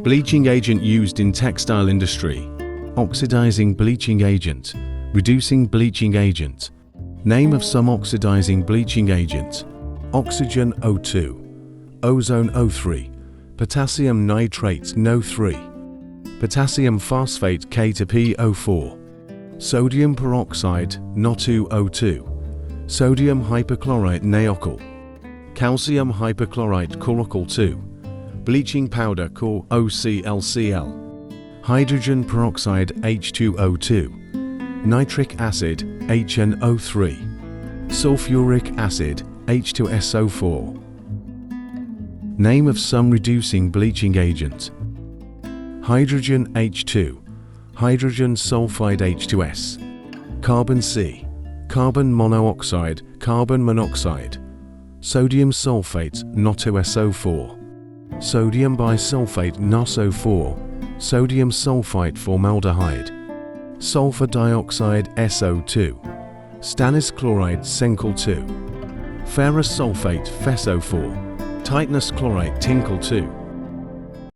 Bleaching agent used in textile industry. Oxidizing bleaching agent. Reducing bleaching agent. Name of some oxidizing bleaching agent: oxygen O2, ozone O3, potassium nitrate NO3, potassium phosphate K2PO4, sodium peroxide No2O2, sodium hypochlorite NaOCl, calcium hypochlorite CuROCl2, bleaching powder CuROClCl, hydrogen peroxide H2O2, nitric acid HNO3, sulfuric acid H2SO4. Name of some reducing bleaching agent: hydrogen H2, hydrogen sulfide H2S, carbon C, carbon monoxide, carbon monoxide, sodium sulfate No2SO4, sodium bisulfate NOSO4, sodium sulfite formaldehyde, sulfur dioxide SO2, stannous chloride Sencl2, ferrous sulfate FeSO4, titanous chloride Tincal2.